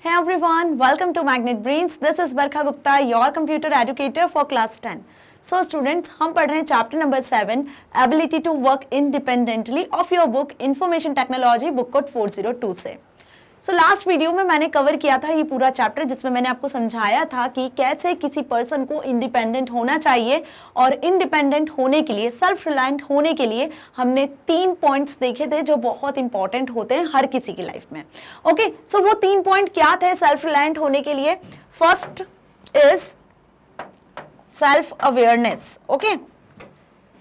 Hey everyone, welcome to Magnet Brains. This is Barkha Gupta, your computer educator for class 10. So students, हम पढ़ रहे हैं chapter number 7 ability to work independently of your book information technology book code 402 से। So last video में मैंने cover किया था ये पूरा चैप्टर, जिसमें मैंने आपको समझाया था कि कैसे किसी पर्सन को इंडिपेंडेंट होना चाहिए, और इंडिपेंडेंट होने के लिए, सेल्फ रिलायंट होने के लिए हमने 3 पॉइंट्स देखे थे जो बहुत इंपॉर्टेंट होते हैं हर किसी की लाइफ में। ओके, सो वो 3 पॉइंट क्या थे सेल्फ रिलायंट होने के लिए? First is self awareness. Okay,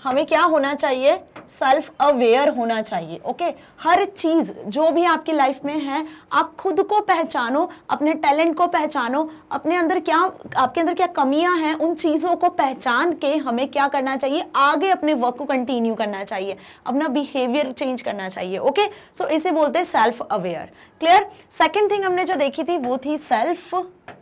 हमें क्या होना चाहिए? सेल्फ अवेयर होना चाहिए। ओके, हर चीज जो भी आपकी लाइफ में है, आप खुद को पहचानो, अपने टैलेंट को पहचानो, अपने अंदर क्या, आपके अंदर क्या कमियां हैं, उन चीजों को पहचान के हमें क्या करना चाहिए, आगे अपने वर्क को कंटिन्यू करना चाहिए, अपना बिहेवियर चेंज करना चाहिए। ओके, सो इसे बोलते हैं self aware. Clear? Second thing हमने जो देखी थी वो थी सेल्फ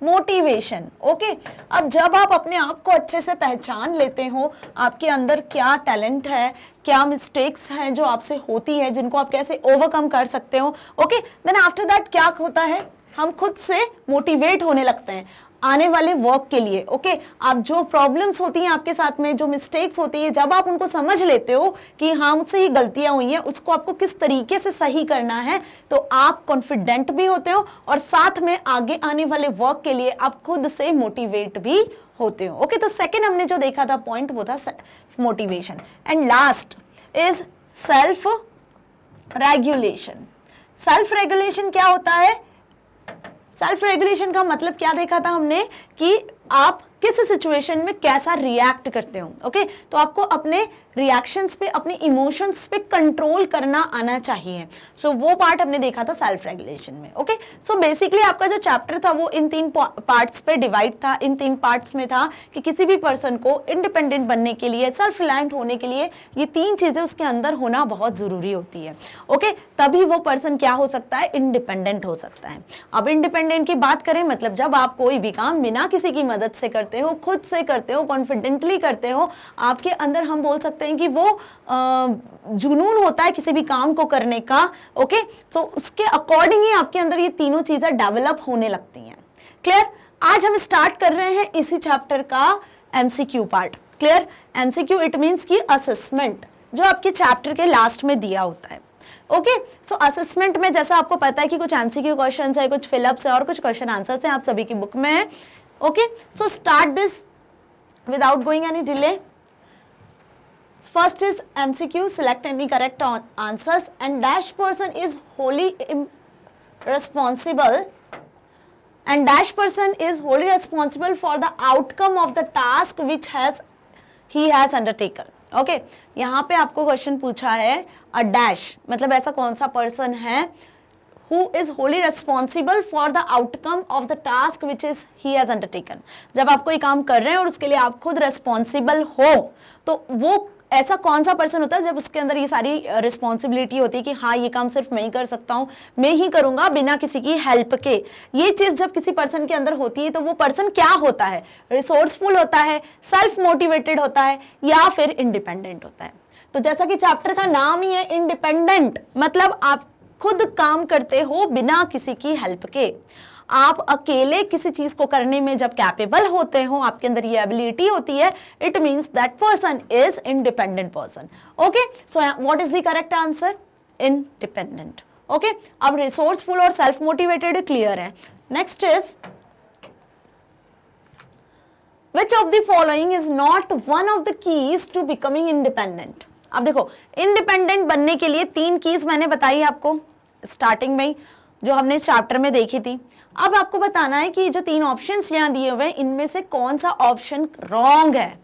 मोटिवेशन। ओके, अब जब आप अपने आप को अच्छे से पहचान लेते हो, आपके अंदर क्या टैलेंट है, क्या मिस्टेक्स हैं जो आपसे होती है, जिनको आप कैसे ओवरकम कर सकते हो, ओके, देन आफ्टर दैट क्या होता है, हम खुद से मोटिवेट होने लगते हैं आने वाले वर्क के लिए। ओके, आप जो प्रॉब्लम्स होती हैं आपके साथ में, जो मिस्टेक्स होती है, जब आप उनको समझ लेते हो कि हाँ मुझसे ये गलतियां हुई हैं, उसको आपको किस तरीके से सही करना है, तो आप कॉन्फिडेंट भी होते हो और साथ में आगे आने वाले वर्क के लिए आप खुद से मोटिवेट भी होते हो। ओके, तो सेकेंड हमने जो देखा था पॉइंट वो था motivation. And last is self regulation. Self regulation क्या होता है? सेल्फ रेगुलेशन का मतलब क्या देखा था हमने कि आप किस सिचुएशन में कैसा रिएक्ट करते हो। ओके, तो आपको अपने रिएक्शंस पे, अपने इमोशंस पे कंट्रोल करना आना चाहिए। सो वो पार्ट हमने देखा था सेल्फ रेगुलेशन में। ओके, सो बेसिकली आपका जो चैप्टर था वो इन 3 पार्ट्स पे डिवाइड था। इन 3 पार्ट्स में था कि किसी भी पर्सन को इंडिपेंडेंट बनने के लिए, सेल्फ रिलायंट होने के लिए, ये 3 चीजें उसके अंदर होना बहुत जरूरी होती है। ओके, तभी वो पर्सन क्या हो सकता है? इंडिपेंडेंट हो सकता है। अब इंडिपेंडेंट की बात करें, मतलब जब आप कोई भी काम बिना किसी की मदद से करते हो, खुद से करते हो, कॉन्फिडेंटली करते हो, आपके अंदर हम बोल सकते हैं कि वो जुनून होता है किसी भी काम को करने का। ओके, तो उसके अकॉर्डिंग ही आपके अंदर ये तीनों चीजें डेवलप होने लगती हैं। क्लियर? आज हम स्टार्ट कर रहे हैं इसी चैप्टर का MCQ part. Clear? MCQ it means की असेसमेंट, जो आपके चैप्टर के लास्ट में दिया होता है। ओके, सो असेसमेंट में जैसा आपको पता है कि कुछ एमसीक्यू क्वेश्चंस है, कुछ फिलअप्स है और कुछ क्वेश्चन आंसर्स हैं, आप सभी की बुक में है। Okay, so start this without going any delay. First is MCQ, select any correct answers, and dash person is wholly responsible, and dash person is wholly responsible for the outcome of the task which he has undertaken. Okay, यहाँ पे आपको question पूछा है a dash मतलब ऐसा कौन सा person है who is wholly responsible for the outcome of the task which is he has undertaken। जब आप कोई काम कर रहे हैं और उसके लिए आप खुद रिस्पॉन्सिबल हो, तो वो ऐसा कौन सा पर्सन होता है जब उसके अंदर ये सारी रिस्पॉन्सिबिलिटी होती है कि हाँ ये काम सिर्फ मैं ही कर सकता हूँ, मैं ही करूंगा बिना किसी की हेल्प के। ये चीज जब किसी पर्सन के अंदर होती है तो वो पर्सन क्या होता है? रिसोर्सफुल होता है, सेल्फ मोटिवेटेड होता है, या फिर इंडिपेंडेंट होता है। तो जैसा कि चैप्टर का नाम ही है इंडिपेंडेंट, मतलब आप खुद काम करते हो बिना किसी की हेल्प के। आप अकेले किसी चीज को करने में जब कैपेबल होते हो, आपके अंदर ये एबिलिटी होती है, it means that person is independent person. Okay, so what is the correct answer? Independent. Okay, अब रिसोर्सफुल और सेल्फ मोटिवेटेड क्लियर है। Next is which of the following is not one of the keys to becoming independent. अब देखो, independent बनने के लिए 3 keys मैंने बताई आपको स्टार्टिंग में ही, जो हमने इस चैप्टर में देखी थी। अब आपको बताना है कि जो 3 ऑप्शंस यहाँ दिए हुए हैं, इनमें से कौन सा ऑप्शन रॉन्ग है,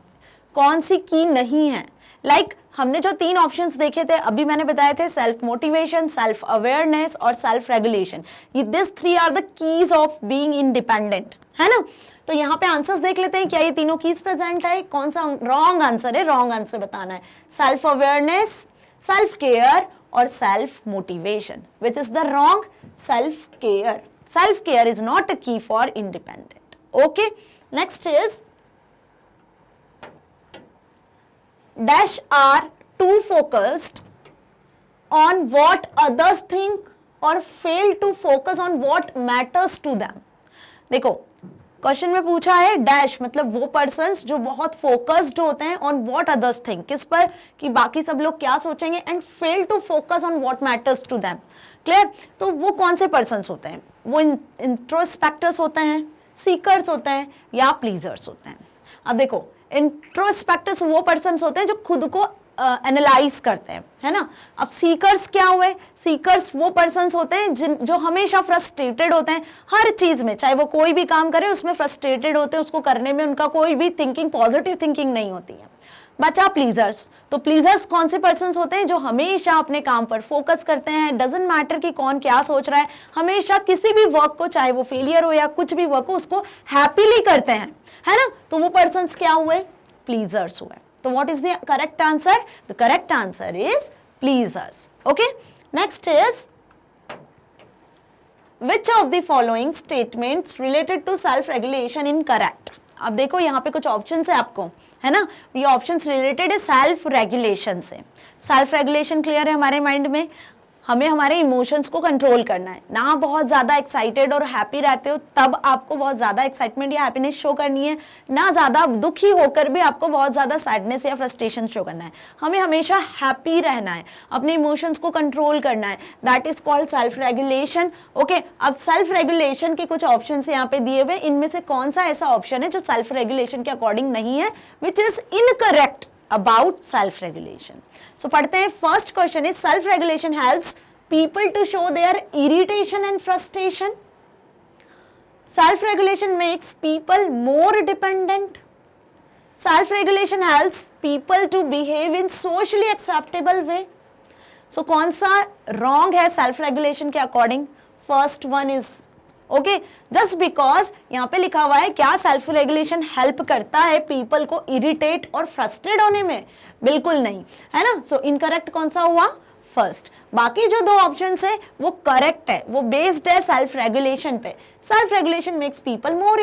कौन सी की नहीं है। लाइक हमने जो 3 ऑप्शंस देखे थे, अभी मैंने बताए थे सेल्फ मोटिवेशन, सेल्फ अवेयरनेस और सेल्फ रेगुलेशन। ये this 3 are the keys of being independent, है ना? तो यहाँ पे आंसर्स देख लेते हैं, क्या ये तीनों कीज प्रेजेंट है? कौन सा रॉन्ग आंसर है? रॉन्ग आंसर बताना है। सेल्फ अवेयरनेस, सेल्फ केयर और self motivation. Which is the wrong? Self care. Self care is not a key for independent. Okay, next is dash are too focused on what others think or fail to focus on what matters to them. देखो question में पूछा है dash मतलब वो persons जो बहुत focused होते हैं ऑन व्हाट अदर्स थिंक, किस पर, कि बाकी सब लोग क्या सोचेंगे, and fail to focus on what matters to them. Clear? तो वो कौन से पर्सन्स होते हैं? वो इंट्रोस्पेक्टर्स होते हैं, सीकर्स होते हैं, या प्लीजर्स होते हैं. अब देखो इंट्रोस्पेक्टर्स वो पर्सन्स होते हैं जो खुद को एनालाइज करते हैं, है ना. अब सीकर्स क्या हुए? सीकर्स वो पर्सन्स होते हैं जो हमेशा फ्रस्ट्रेटेड होते हैं हर चीज में, चाहे वो कोई भी काम करे उसमें फ्रस्ट्रेटेड होते हैं, उसको करने में उनका कोई भी थिंकिंग, पॉजिटिव थिंकिंग नहीं होती है. बचा प्लीजर्स. तो प्लीजर्स कौन से पर्सन्स होते हैं? जो हमेशा अपने काम पर फोकस करते हैं, डजंट मैटर कि कौन क्या सोच रहा है, हमेशा किसी भी वर्क को, चाहे वो फेलियर हो या कुछ भी वर्क हो, उसको हैप्पीली करते हैं, है ना. तो वो पर्सन्स क्या हुए? प्लीजर्स हुए. So what is the correct answer? The correct answer is pleasers. Okay. Next is, which of the following statements related to self-regulation incorrect? अब देखो यहाँ पे कुछ ऑप्शंस है आपको, है ना. ये ऑप्शंस रिलेटेड है सेल्फ रेगुलेशन से. सेल्फ रेगुलेशन क्लियर है हमारे माइंड में? हमें हमारे इमोशंस को कंट्रोल करना है ना. बहुत ज़्यादा एक्साइटेड और हैप्पी रहते हो तब आपको बहुत ज़्यादा एक्साइटमेंट या हैप्पीनेस शो करनी है, ना ज़्यादा दुखी होकर भी आपको बहुत ज़्यादा सैडनेस या फ्रस्ट्रेशन शो करना है. हमें हमेशा हैप्पी रहना है, अपने इमोशंस को कंट्रोल करना है. That is called self regulation. Okay. अब सेल्फ रेगुलेशन के कुछ ऑप्शन यहाँ पे दिए हुए, इनमें से कौन सा ऐसा ऑप्शन है जो सेल्फ रेगुलेशन के अकॉर्डिंग नहीं है, which is incorrect about self-regulation. So पढ़ते हैं. First question is, self-regulation helps people to show their irritation and frustration. Self-regulation makes people more dependent. Self-regulation helps people to behave in socially acceptable way. So कौन सा wrong है self-regulation के according? First one is okay. Just because यहाँ पे लिखा हुआ है क्या सेल्फ रेगुलेशन हेल्प करता है पीपल को इरिटेट और फ्रस्ट्रेट होने में? बिल्कुल नहीं, है ना. सो इनकरेक्ट कौन सा हुआ? फर्स्ट. बाकी जो दो ऑप्शन है वो करेक्ट है, वो बेस्ड है सेल्फ रेगुलेशन पे. Self regulation makes people more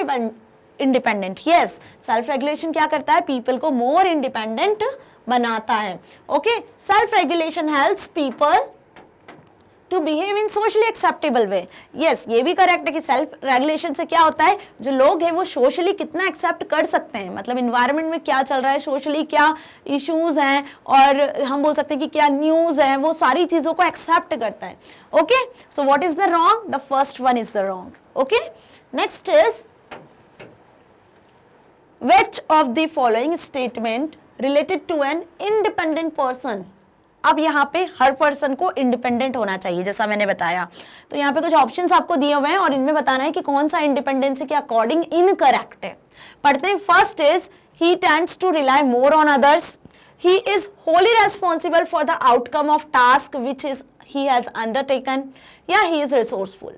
independent. Yes, self regulation क्या करता है? पीपल को मोर इंडिपेंडेंट बनाता है. Okay. Self regulation helps people to behave in socially acceptable way. Yes, ये भी करेक्ट है कि सेल्फ रेगुलेशन से क्या होता है, जो लोग हैं वो सोशली कितना एक्सेप्ट कर सकते हैं, मतलब इन्वायरमेंट में क्या चल रहा है, सोशली क्या इश्यूज हैं, और हम बोल सकते हैं कि क्या न्यूज है, वो सारी चीजों को एक्सेप्ट करता है. Okay. So what is the wrong? The first one is the wrong. Okay. Next is, which of the following statement related to an independent person? अब यहाँ पे हर पर्सन को इंडिपेंडेंट होना चाहिए जैसा मैंने बताया. तो यहाँ पे कुछ ऑप्शंस आपको दिए हुए हैं और इनमें बताना है कि कौन सा इंडिपेंडेंसी के अकॉर्डिंग इनकरेक्ट है. पढ़ते हैं. First is, he tends to rely more on others. He is wholly responsible for the outcome of task which is he has undertaken, या ही इज रिसोर्सफुल.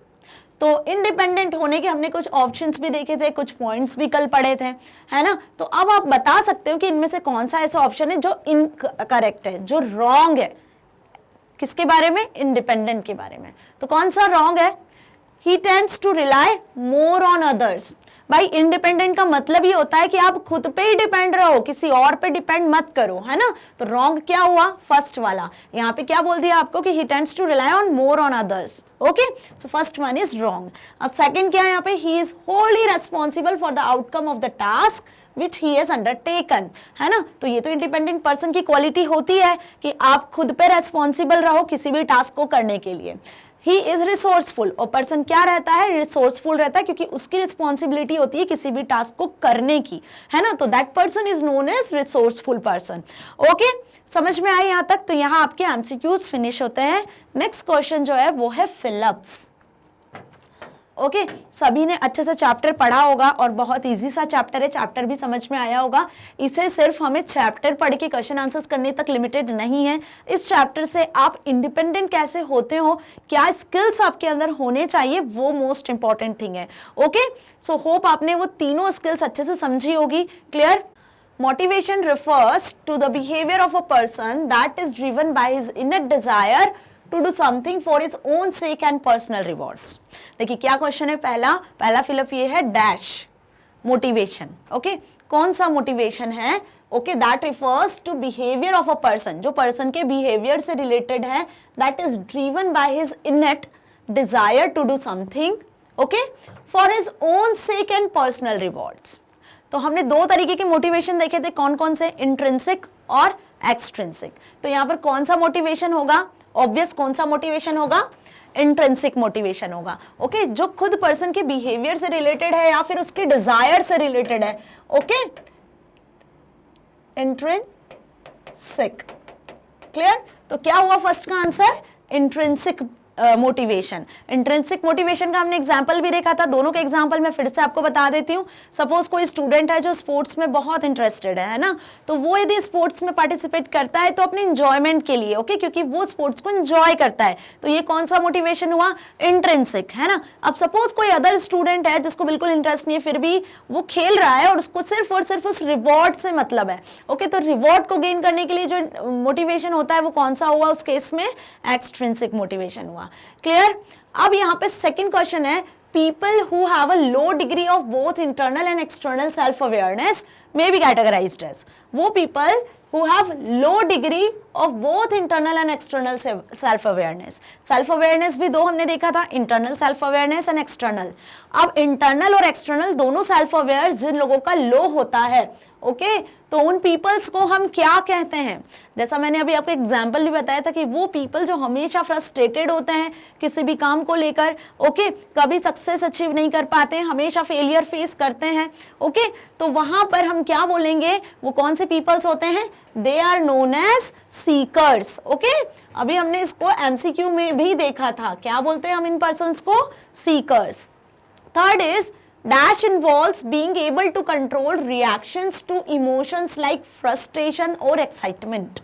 तो इंडिपेंडेंट होने के हमने कुछ ऑप्शंस भी देखे थे, कुछ पॉइंट्स भी कल पढ़े थे, है ना. तो अब आप बता सकते हो कि इनमें से कौन सा ऐसा ऑप्शन है जो इनकरेक्ट है, जो रॉन्ग है. किसके बारे में? इंडिपेंडेंट के बारे में. तो कौन सा रॉन्ग है? He tends to rely more on others. भाई इंडिपेंडेंट का मतलब ही होता है कि आप खुद पे ही डिपेंड रहो, किसी और पे डिपेंड मत करो, है ना. तो रॉन्ग क्या हुआ? फर्स्ट वाला. यहाँ पे क्या बोल दिया आपको कि he tends to rely on more on others. Okay. So first one is wrong. अब सेकंड क्या है यहाँ पे? He is wholly responsible for the outcome of the task which he has undertaken, है ना. तो ये तो इंडिपेंडेंट पर्सन की क्वालिटी होती है कि आप खुद पे रेस्पॉन्सिबल रहो किसी भी टास्क को करने के लिए. ही इज रिसोर्सफुल, और पर्सन क्या रहता है? रिसोर्सफुल रहता है, क्योंकि उसकी रिस्पॉन्सिबिलिटी होती है किसी भी टास्क को करने की, है ना. तो that person is known as resourceful person. Okay. समझ में आई यहाँ तक? तो यहाँ आपके एमसीक्यूज फिनिश होते हैं. नेक्स्ट क्वेश्चन जो है वो है फिलअप्स. ओके. सभी ने अच्छे से चैप्टर पढ़ा होगा और बहुत इजी सा चैप्टर है, चैप्टर भी समझ में आया होगा. इसे सिर्फ हमें चैप्टर पढ़ के क्वेश्चन आंसर्स करने तक लिमिटेड नहीं है. इस चैप्टर से आप इंडिपेंडेंट कैसे होते हो, क्या स्किल्स आपके अंदर होने चाहिए, वो मोस्ट इंपॉर्टेंट थिंग है. ओके. सो होप आपने वो तीनों स्किल्स अच्छे से समझी होगी. Clear? Motivation refers to the behavior of a person that is driven by his innate desire to do something for his own sake and personal rewards. देखिए क्या क्वेश्चन है. पहला फिलअप ये है डैश मोटिवेशन. ओके. कौन सा motivation है? Okay. That refers to behaviour of a person, जो पर्सन के बिहेवियर से रिलेटेड है, that is driven by his innate desire to do something, okay, for his own sake and personal rewards. तो हमने दो तरीके के मोटिवेशन देखे थे, कौन कौन से, इंट्रिंसिक और एक्सट्रिंसिक. तो यहाँ पर कौन सा मोटिवेशन होगा, ऑब्वियस कौन सा मोटिवेशन होगा, इंट्रिंसिक मोटिवेशन होगा. ओके, जो खुद पर्सन के बिहेवियर से रिलेटेड है या फिर उसके डिजायर से रिलेटेड है. Okay, intrinsic. क्लियर. तो क्या हुआ फर्स्ट का answer, intrinsic motivation. Intrinsic motivation का हमने एग्जांपल भी देखा था. दोनों के एग्जांपल मैं फिर से आपको बता देती हूँ. सपोज कोई स्टूडेंट है जो स्पोर्ट्स में बहुत इंटरेस्टेड है ना, तो वो यदि स्पोर्ट्स में पार्टिसिपेट करता है तो अपने इंजॉयमेंट के लिए, ओके, क्योंकि वो स्पोर्ट्स को इंजॉय करता है. तो ये कौन सा मोटिवेशन हुआ, इंट्रिंसिक, है ना. अब सपोज कोई अदर स्टूडेंट है जिसको बिल्कुल इंटरेस्ट नहीं है, फिर भी वो खेल रहा है और उसको सिर्फ और सिर्फ उस रिवॉर्ड से मतलब है. ओके, तो रिवॉर्ड को गेन करने के लिए जो मोटिवेशन होता है वो कौन सा हुआ उस केस में, एक्सट्रिंसिक मोटिवेशन हुआ. क्लियर. अब यहाँ पे सेकंड क्वेश्चन है, people who have a low degree of both internal and external self awareness may be categorized as. वो people who have low degree of both internal and external self awareness. self awareness भी दो हमने देखा था, internal self awareness and external. अब internal और external दोनों self aware जिन लोगों का low होता है, ओके, तो उन पीपल्स को हम क्या कहते हैं. जैसा मैंने अभी आपको एग्जाम्पल भी बताया था कि वो पीपल जो हमेशा फ्रस्ट्रेटेड होते हैं किसी भी काम को लेकर, ओके, कभी सक्सेस अचीव नहीं कर पाते हैं, हमेशा फेलियर फेस करते हैं. ओके, तो वहां पर हम क्या बोलेंगे, वो कौन से पीपल्स होते हैं, they are known as seekers. Okay, अभी हमने इसको एमसीक्यू में भी देखा था, क्या बोलते हैं हम इन पर्सन्स को, seekers. Third is dash involves being able to control reactions to emotions like frustration or excitement.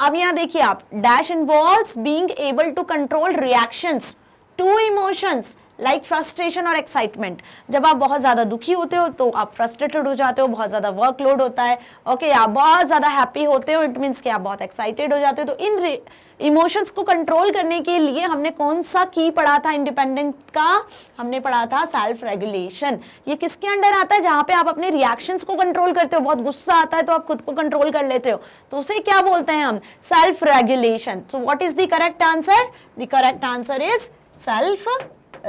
अब यहां देखिए आप, dash involves being able to control reactions to emotions like frustration और excitement. जब आप बहुत ज़्यादा दुखी होते हो तो आप फ्रस्ट्रेटेड हो जाते हो, बहुत ज़्यादा वर्कलोड होता है. ओके, आप बहुत ज़्यादा हैप्पी होते हो, इट मीन्स कि आप बहुत एक्साइटेड हो जाते हो. तो इन इमोशंस को कंट्रोल करने के लिए हमने कौन सा की पढ़ा था इंडिपेंडेंट का, हमने पढ़ा था सेल्फ रेगुलेशन. ये किसके अंडर आता है, जहाँ पे आप अपने रिएक्शंस को कंट्रोल करते हो. बहुत गुस्सा आता है तो आप खुद को कंट्रोल कर लेते हो, तो उसे क्या बोलते हैं हम, self regulation. So what is the correct answer, the correct answer is self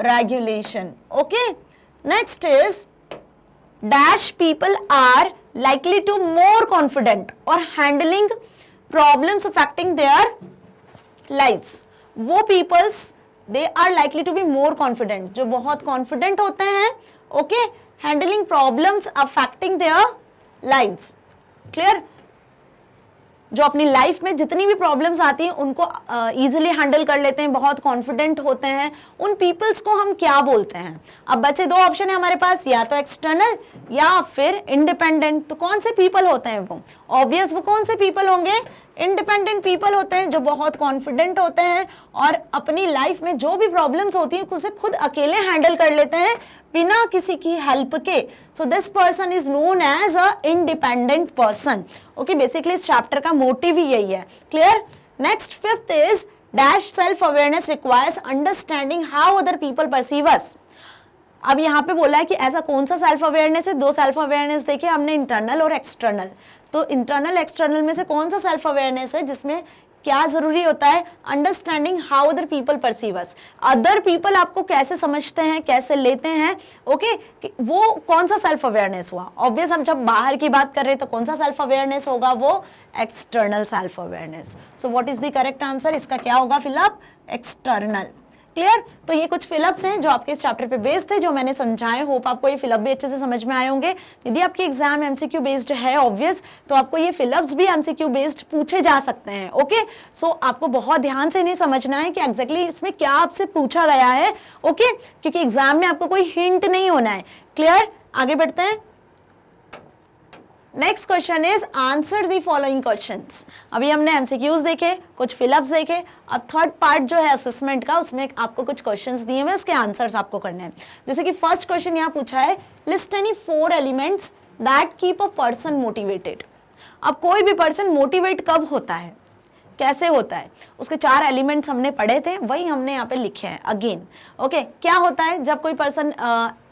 regulation. Okay, next is dash people are likely to more confident or handling problems affecting their lives. वो peoples they are likely to be more confident, जो बहुत confident होते हैं, okay, handling problems affecting their lives. Clear. जो अपनी life में जितनी भी प्रॉब्लम्स आती हैं उनको इजीली हैंडल कर लेते हैं, बहुत कॉन्फिडेंट होते हैं, उन पीपल्स को हम क्या बोलते हैं. अब बचे दो ऑप्शन है हमारे पास, या तो एक्सटर्नल या फिर इंडिपेंडेंट. तो कौन से पीपल होते हैं वो, ऑब्वियस वो कौन से पीपल होंगे, इंडिपेंडेंट पीपल होते हैं जो बहुत कॉन्फिडेंट होते हैं और अपनी लाइफ में जो भी प्रॉब्लम्स होती है उसे खुद अकेले हैंडल कर लेते हैं बिना किसी की हेल्प के. So this person is known as a independent person. Okay, basically इस चैप्टर का मोटिव ही यही है. Clear. Next fifth is dash self awareness requires understanding how other people perceive us. अब यहाँ पे बोला है कि ऐसा कौन सा सेल्फ अवेयरनेस है, दो सेल्फ अवेयरनेस देखे हमने, इंटरनल और एक्सटर्नल. तो इंटरनल एक्सटर्नल में से कौन सा सेल्फ अवेयरनेस है जिसमें क्या जरूरी होता है, understanding how other people perceive us, other people आपको कैसे समझते हैं, कैसे लेते हैं. ओके, वो कौन सा सेल्फ अवेयरनेस हुआ. ऑब्वियस हम जब बाहर की बात कर रहे हैं तो कौन सा सेल्फ अवेयरनेस होगा, वो external self awareness. So what is the correct answer, इसका क्या होगा फिलअप, एक्सटर्नल. क्लियर. तो ये कुछ फिलअप्स हैं जो आपके इस चैप्टर पे बेस्ड थे, जो मैंने समझाए. होप आपको ये फिलअप भी अच्छे से समझ में आए होंगे. यदि आपके एग्जाम एमसीक्यू बेस्ड है ऑब्वियस, तो आपको ये फिलअप्स भी एमसीक्यू बेस्ड पूछे जा सकते हैं. ओके, सो आपको बहुत ध्यान से इन्हें समझना है कि एग्जैक्टली इसमें क्या आपसे पूछा गया है. ओके, क्योंकि एग्जाम में आपको कोई हिंट नहीं होना है. क्लियर. आगे बढ़ते हैं. Next question is answer the following questions. अभी हमने एमसीक्यूज देखे, कुछ फिलअप्स देखे. अब थर्ड पार्ट जो है असेसमेंट का, उसमें आपको कुछ क्वेश्चंस दिए हुए, इसके आंसर्स आपको करने हैं. जैसे कि फर्स्ट क्वेश्चन यहाँ पूछा है, list any 4 elements that keep a person motivated. अब कोई भी पर्सन मोटिवेट कब होता है, कैसे होता है, उसके 4 एलिमेंट्स हमने पढ़े थे, वही हमने यहाँ पे लिखे हैं अगेन. ओके, क्या होता है जब कोई पर्सन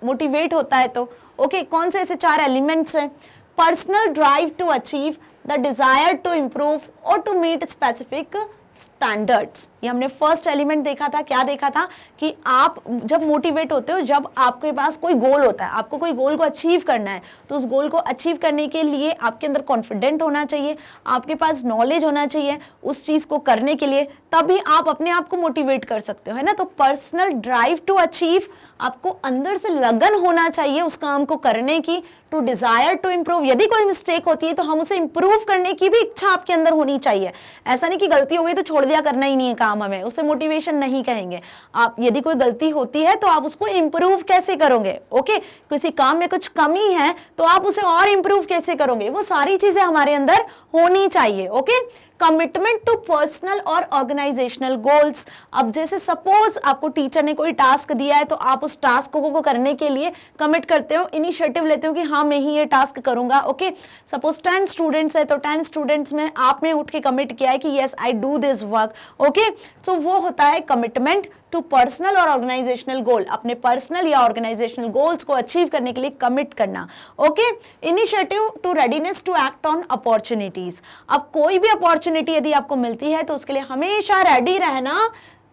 मोटिवेट होता है तो, ओके, कौन से ऐसे 4 एलिमेंट्स हैं. Personal drive to achieve the desire to improve और टू मीट स्पेसिफिक स्टैंडर्ड्स. ये हमने फर्स्ट एलिमेंट देखा था, क्या देखा था कि आप जब मोटिवेट होते हो, जब आपके पास कोई गोल होता है, आपको कोई गोल को अचीव करना है, तो उस गोल को अचीव करने के लिए आपके अंदर कॉन्फिडेंट होना चाहिए, आपके पास नॉलेज होना चाहिए उस चीज को करने के लिए, तभी आप अपने आप को मोटिवेट कर सकते हो, है ना। तो पर्सनल ड्राइव टू अचीव, आपको अंदर से लगन होना चाहिए उस काम को करने की, टू डिजायर टू इंप्रूव, यदि कोई मिस्टेक होती है तो हम उसे इंप्रूव करने की भी इच्छा आपके अंदर होनी चाहिए। ऐसा नहीं कि गलती हो गई तो छोड़ दिया, करना ही नहीं है काम, हमें उसे मोटिवेशन नहीं कहेंगे। आप यदि कोई गलती होती है तो आप उसको इंप्रूव कैसे करोगे, ओके, किसी काम में कुछ कमी है तो आप उसे और इंप्रूव कैसे करोगे, वो सारी चीजें हमारे अंदर होनी चाहिए, ओके। कमिटमेंट टू पर्सनल और ऑर्गेनाइजेशनल गोल्स, अब जैसे सपोज आपको टीचर ने कोई टास्क दिया है तो आप उस टास्क को करने के लिए कमिट करते हो, इनिशिएटिव लेते हो कि हाँ मैं ही ये टास्क करूंगा, ओके। सपोज 10 स्टूडेंट्स है तो 10 स्टूडेंट्स में आपने उठ के कमिट किया है कि yes I do this work, okay. तो वो होता है कमिटमेंट टू पर्सनल और ऑर्गेनाइजेशनल गोल, अपने पर्सनल या ऑर्गेनाइजेशनल गोल्स को अचीव करने के लिए कमिट करना, okay. Initiative to readiness to act on opportunities, अब कोई भी अपॉर्चुनिटी यदि आपको मिलती है तो उसके लिए हमेशा रेडी रहना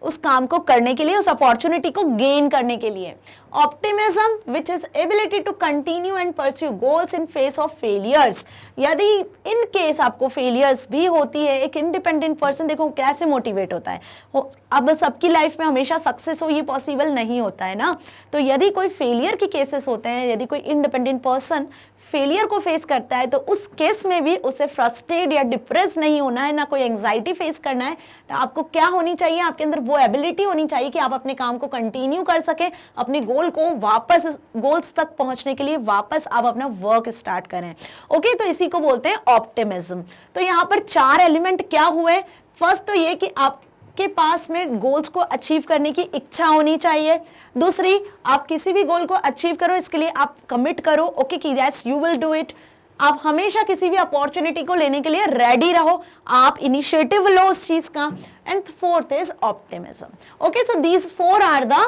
उस काम को करने के लिए, उस अपॉर्चुनिटी को गेन करने के लिए। Optimism which is ability to continue and pursue goals in face of failures, यदि इन केस आपको फेलियर्स भी होती है, एक इंडिपेंडेंट पर्सन देखो कैसे मोटिवेट होता है, अब सबकी लाइफ में हमेशा सक्सेस हो ये पॉसिबल नहीं होता है ना, तो यदि कोई फेलियर के केसेस होते हैं, यदि कोई इंडिपेंडेंट पर्सन फेलियर को फेस करता है तो उस केस में भी उसे फ्रस्ट्रेट या डिप्रेस नहीं होना है, ना कोई एंजाइटी फेस करना है, तो आपको क्या होनी चाहिए, आपके अंदर वो एबिलिटी होनी चाहिए कि आप अपने काम को कंटिन्यू कर सके, अपने गोल को वापस गोल्स तक पहुंचने के लिए वापस आप अपना वर्क स्टार्ट करें, ओके। तो इसी को बोलते हैं ऑप्टिमिज्म। तो यहाँ पर 4 एलिमेंट क्या हुए, फर्स्ट तो ये कि आप के पास में गोल्स को अचीव करने की इच्छा होनी चाहिए, दूसरी आप किसी भी गोल को अचीव करो इसके लिए आप कमिट करो, ओके, कि yes you will do it, आप हमेशा किसी भी अपॉर्चुनिटी को लेने के लिए रेडी रहो, आप इनिशिएटिव लो उस चीज का, and fourth is optimism, okay. So these 4 are the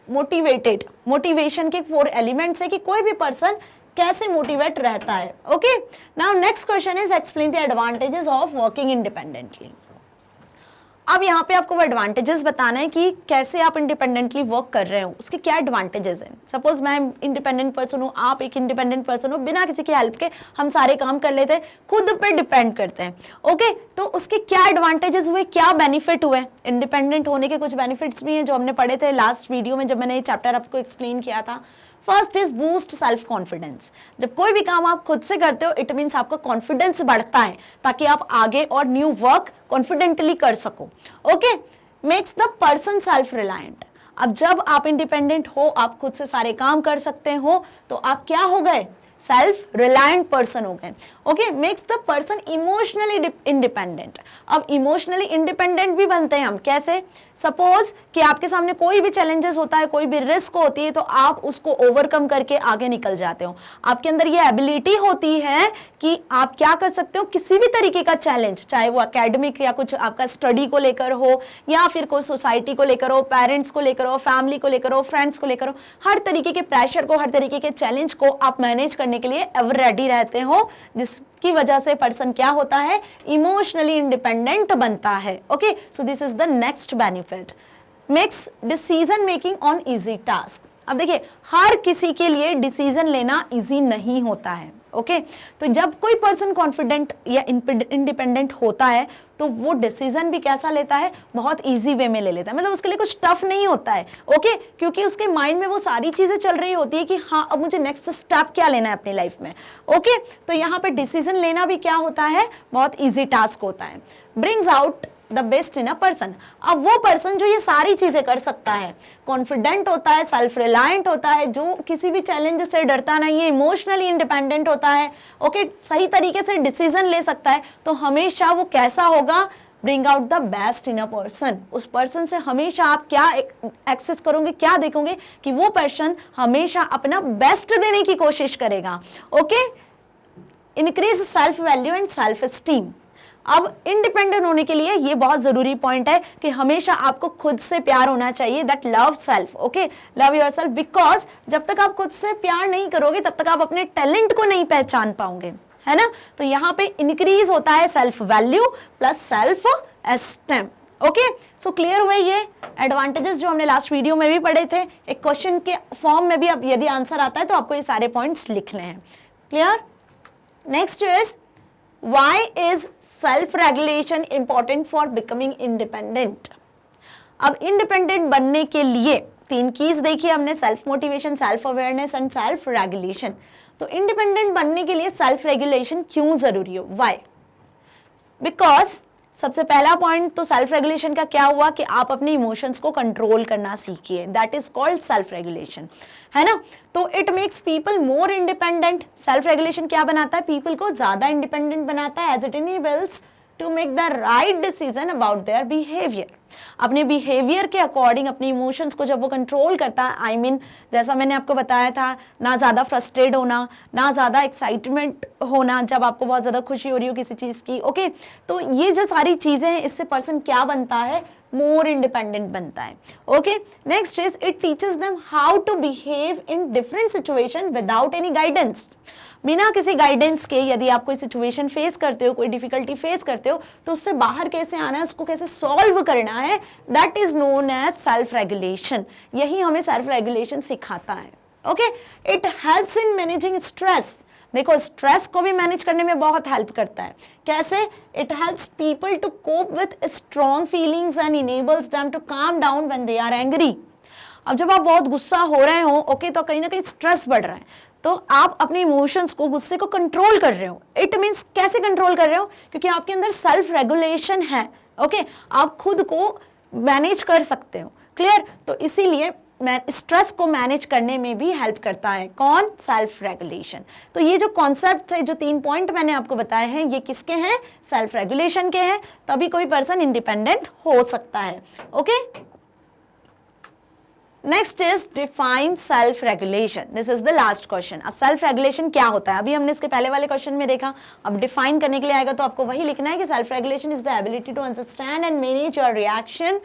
motivation के 4 एलिमेंट्स है कि कोई भी पर्सन कैसे मोटिवेट रहता है, okay. Now next question is explain the advantages of working independently. अब यहाँ पे आपको वो एडवांटेजेस बताना है कि कैसे आप इंडिपेंडेंटली वर्क कर रहे हो, उसके क्या एडवांटेजेस हैं। सपोज मैं इंडिपेंडेंट पर्सन हूँ, आप एक इंडिपेंडेंट पर्सन हो, बिना किसी की हेल्प के हम सारे काम कर लेते हैं, खुद पे डिपेंड करते हैं, ओके। तो उसके क्या एडवांटेजेस हुए, क्या बेनिफिट हुए, इंडिपेंडेंट होने के कुछ बेनिफिट्स भी हैं जो हमने पढ़े थे लास्ट वीडियो में जब मैंने ये चैप्टर आपको एक्सप्लेन किया था। First is boost self confidence, जब कोई भी काम आप खुद से करते हो इट मीन्स आपका कॉन्फिडेंस बढ़ता है ताकि आप आगे और न्यू वर्क कॉन्फिडेंटली कर सको, okay. Makes the person self reliant, अब जब आप इंडिपेंडेंट हो, आप खुद से सारे काम कर सकते हो, तो आप क्या हो गए, सेल्फ रिलायंट पर्सन हो गए, okay. Makes the person emotionally independent, अब इमोशनली इंडिपेंडेंट भी बनते हैं हम, कैसे, सपोज कि आपके सामने कोई भी चैलेंजेस होता है, कोई भी रिस्क होती है, तो आप उसको ओवरकम करके आगे निकल जाते हो, आपके अंदर ये एबिलिटी होती है कि आप क्या कर सकते हो, किसी भी तरीके का चैलेंज, चाहे वो एकेडमिक या कुछ आपका स्टडी को लेकर हो, या फिर कोई सोसाइटी को लेकर हो, पेरेंट्स को लेकर हो, फैमिली को लेकर हो, फ्रेंड्स को लेकर हो, हर तरीके के प्रेशर को, हर तरीके के चैलेंज को आप मैनेज करने के लिए एवर रेडी रहते हो, जिसकी वजह से पर्सन क्या होता है, इमोशनली इंडिपेंडेंट बनता है, okay. So this is the next benefit. Makes decision making on easy task, अब देखिए हर किसी के लिए डिसीजन लेना इजी नहीं होता है, ओके। तो जब कोई पर्सन कॉन्फिडेंट या इंडिपेंडेंट होता है तो वो डिसीजन भी कैसा लेता है, बहुत इजी वे में ले लेता है, मतलब उसके लिए कुछ टफ नहीं होता है, ओके, क्योंकि उसके माइंड में वो सारी चीजें चल रही होती है कि हाँ अब मुझे नेक्स्ट स्टेप क्या लेना है अपनी लाइफ में, ओके। तो यहाँ पे डिसीजन लेना भी क्या होता है, बहुत ईजी टास्क होता है। Brings out the best in a person, अब वो पर्सन जो ये सारी चीजें कर सकता है, कॉन्फिडेंट होता है, सेल्फ रिलायंट होता है, जो किसी भी चैलेंज से डरता नहीं है, इमोशनली इंडिपेंडेंट होता है, ओके, सही तरीके से डिसीजन ले सकता है, तो हमेशा वो कैसा होगा, bring out the best in a person, उस पर्सन से हमेशा आप क्या एक्सेस करोगे, क्या देखोगे कि वो पर्सन हमेशा अपना बेस्ट देने की कोशिश करेगा, okay. Increase self value and self esteem, अब इंडिपेंडेंट होने के लिए ये बहुत जरूरी पॉइंट है कि हमेशा आपको खुद से प्यार होना चाहिए, that love self, okay, love yourself, because जब तक आप खुद से प्यार नहीं करोगे तब तक आप अपने टैलेंट को नहीं पहचान पाओगे, है ना। तो यहाँ पे इंक्रीज होता है self value plus self esteem, okay, so clear हुए ये एडवांटेजेस जो हमने लास्ट वीडियो में भी पढ़े थे, एक क्वेश्चन के फॉर्म में भी अब यदि आंसर आता है तो आपको ये सारे पॉइंट्स लिखने हैं। Clear? Next is why is self regulation important for becoming independent. अब इंडिपेंडेंट बनने के लिए 3 कीज देखिए हमने, self motivation, self awareness and self regulation. तो इंडिपेंडेंट बनने के लिए सेल्फ रेगुलेशन क्यों जरूरी हो, व्हाई? बिकॉज सबसे पहला पॉइंट तो सेल्फ रेगुलेशन का क्या हुआ कि आप अपने इमोशंस को कंट्रोल करना सीखिए, that is called self regulation, है ना। तो it makes people more independent. Self regulation क्या बनाता है, पीपल को ज्यादा इंडिपेंडेंट बनाता है, as it enables to make the right decision about their behaviour. अपने बिहेवियर के अकॉर्डिंग अपने इमोशंस को जब वो कंट्रोल करता है, आई मीन जैसा मैंने आपको बताया था, ना ज़्यादा फ्रस्ट्रेट होना, ना ज़्यादा एक्साइटमेंट होना जब आपको बहुत ज़्यादा खुशी हो रही हो किसी चीज़ की, ओके। तो ये जो सारी चीज़ें हैं, इससे पर्सन क्या बनता है, मोर इंडिपेंडेंट बनता है, okay. Next is it teaches them how to behave in different situation without any guidance. बिना किसी गाइडेंस के यदि आप कोई सिचुएशन फेस करते हो, कोई डिफिकल्टी फेस करते हो, तो उससे बाहर कैसे आना है, उसको कैसे सॉल्व करना है, that is known as self regulation. यही हमें सेल्फ रेगुलेशन सिखाता है, okay. It helps in managing stress. देखो स्ट्रेस को भी मैनेज करने में बहुत हेल्प करता है। कैसे? It helps people to cope with strong feelings and enables them to calm down when they are angry. अब जब आप बहुत गुस्सा हो रहे हो, ओके, तो कहीं ना कहीं स्ट्रेस बढ़ रहा है, तो आप अपने इमोशंस को, गुस्से को कंट्रोल कर रहे हो। इट मीन्स कैसे कंट्रोल कर रहे हो, क्योंकि आपके अंदर सेल्फ रेगुलेशन है, ओके। आप खुद को मैनेज कर सकते हो, क्लियर। तो इसीलिए स्ट्रेस को मैनेज करने में भी हेल्प करता है कौन, सेल्फ रेगुलेशन। तो ये जो कॉन्सेप्ट थे, जो 3 पॉइंट मैंने आपको बताए हैं, ये किसके हैं, सेल्फ रेगुलेशन के हैं, तभी कोई पर्सन इंडिपेंडेंट हो सकता है, okay. Next is define self regulation. This is the last question. अब सेल्फ रेगुलेशन क्या होता है, अभी हमने इसके पहले वाले क्वेश्चन में देखा। अब डिफाइन करने के लिए आएगा तो आपको वही लिखना है कि self regulation is the ability to understand and manage your reaction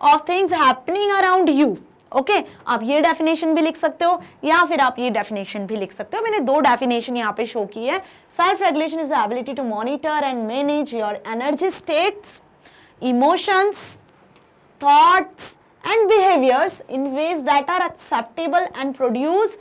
of things happening around you, okay. आप ये डेफिनेशन भी लिख सकते हो या फिर आप ये डेफिनेशन भी लिख सकते हो। मैंने 2 डेफिनेशन यहाँ पे शो की है। Self regulation is the ability to monitor and manage your energy states, emotions, thoughts and behaviors in ways that are acceptable and produce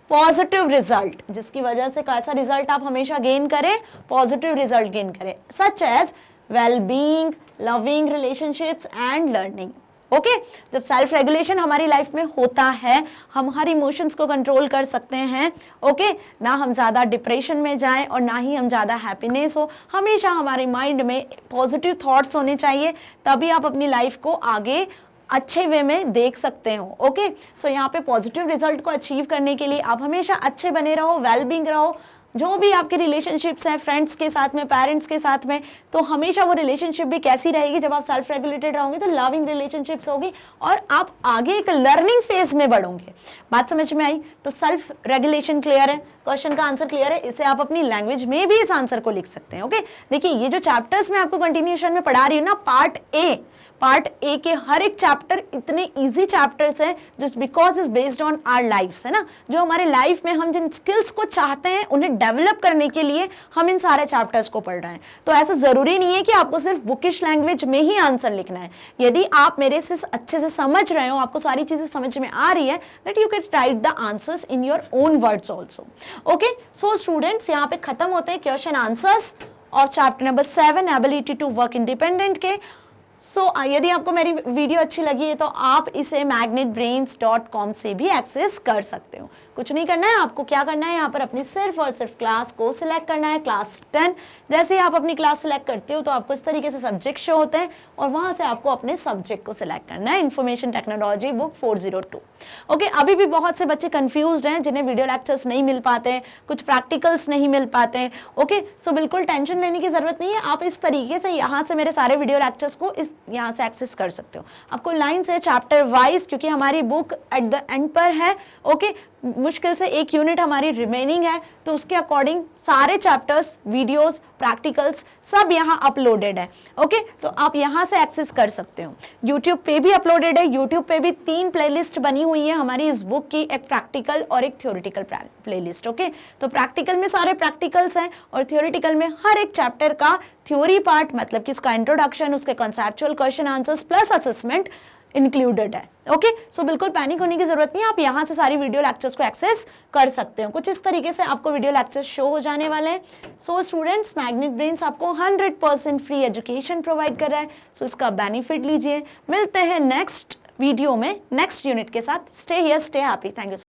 positive result, जिसकी वजह से कैसा रिजल्ट आप हमेशा गेन करें, पॉजिटिव रिजल्ट गेन करें, such as well being, loving relationships and learning, okay. जब self regulation हमारी लाइफ में होता है, हम हर इमोशंस को कंट्रोल कर सकते हैं, ओके। ना हम ज़्यादा डिप्रेशन में जाएं और ना ही हम ज़्यादा हैप्पीनेस हो। हमेशा हमारे माइंड में पॉजिटिव थॉट्स होने चाहिए, तभी आप अपनी लाइफ को आगे अच्छे वे में देख सकते हो, ओके। सो यहाँ पे पॉजिटिव रिजल्ट को अचीव करने के लिए आप हमेशा अच्छे बने रहो, वेल बीइंग रहो। जो भी आपके रिलेशनशिप्स हैं, फ्रेंड्स के साथ में, पेरेंट्स के साथ में, तो हमेशा वो रिलेशनशिप भी कैसी रहेगी, जब आप सेल्फ रेगुलेटेड रहोगे तो लविंग रिलेशनशिप्स होगी और आप आगे एक लर्निंग फेज में बढ़ोगे। बात समझ में आई? तो सेल्फ रेगुलेशन क्लियर है, क्वेश्चन का आंसर क्लियर है। इसे आप अपनी लैंग्वेज में भी इस आंसर को लिख सकते हैं, ओके। देखिए ये जो चैप्टर्स मैं आपको कंटिन्यूएशन में पढ़ा रही हूँ ना, पार्ट ए के हर एक चैप्टर इतने इजी चैप्टर्स हैं just because is based on our lifes, है ना। जो हमारे लाइफ में हम जिन स्किल्स को चाहते हैं उन्हें डेवलप करने के लिए हम इन सारे चैप्टर्स को पढ़ रहे हैं। तो ऐसा जरूरी नहीं है कि आपको सिर्फ बुकिश लैंग्वेज में ही आंसर लिखना है। यदि आप मेरे से अच्छे से समझ रहे हो, आपको सारी चीजें समझ में आ रही है, that you can write the answers in your own words also, okay. So students, यहाँ पे खत्म होते हैं question answers of chapter number 7 ability to work independent के। यदि आपको मेरी वीडियो अच्छी लगी है तो आप इसे magnetbrains.com से भी एक्सेस कर सकते हो। कुछ नहीं करना है, आपको क्या करना है, यहाँ पर अपनी सिर्फ और सिर्फ क्लास को सिलेक्ट करना है, क्लास 10। जैसे ही आप अपनी क्लास सिलेक्ट करते हो तो आपको इस तरीके से सब्जेक्ट शो होते हैं और वहाँ से आपको अपने सब्जेक्ट को सिलेक्ट करना है, इंफॉर्मेशन टेक्नोलॉजी बुक 402, ओके। अभी भी बहुत से बच्चे कंफ्यूज्ड हैं जिन्हें वीडियो लेक्चर्स नहीं मिल पाते हैं, कुछ प्रैक्टिकल्स नहीं मिल पाते हैं, ओके। सो बिल्कुल टेंशन लेने की जरूरत नहीं है। आप इस तरीके से यहाँ से मेरे सारे वीडियो लेक्चर्स को यहाँ से एक्सेस कर सकते हो। आपको लाइन से चैप्टर वाइज, क्योंकि हमारी बुक एट द एंड पर है, ओके, मुश्किल से 1 यूनिट हमारी रिमेनिंग है, तो उसके अकॉर्डिंग सारे चैप्टर्स, वीडियोस, प्रैक्टिकल्स सब यहाँ अपलोडेड है, ओके। तो आप यहाँ से एक्सेस कर सकते हो। यूट्यूब पे भी अपलोडेड है, यूट्यूब पे भी 3 प्लेलिस्ट बनी हुई है हमारी इस बुक की, एक प्रैक्टिकल और एक थ्योरेटिकल प्लेलिस्ट, ओके। तो प्रैक्टिकल में सारे प्रैक्टिकल्स हैं और थ्योरेटिकल में हर एक चैप्टर का थ्योरी पार्ट, मतलब कि उसका इंट्रोडक्शन, उसके concept actual question answers plus assessment included है। ओके, सो बिल्कुल पैनिक होने की जरूरत नहीं है, आप यहाँ से सारी वीडियो लेक्चर्स को एक्सेस कर सकते हो। कुछ इस तरीके से आपको वीडियो लेक्चर्स शो हो जाने वाले हैं। सो स्टूडेंट्स, मैग्नेट ब्रेन्स आपको 100% फ्री एजुकेशन प्रोवाइड कर रहा है, सो इसका बेनिफिट लीजिए। मिलते हैं नेक्स्ट वीडियो में नेक्स्ट यूनिट के साथ। Stay here, stay happy. Thank you.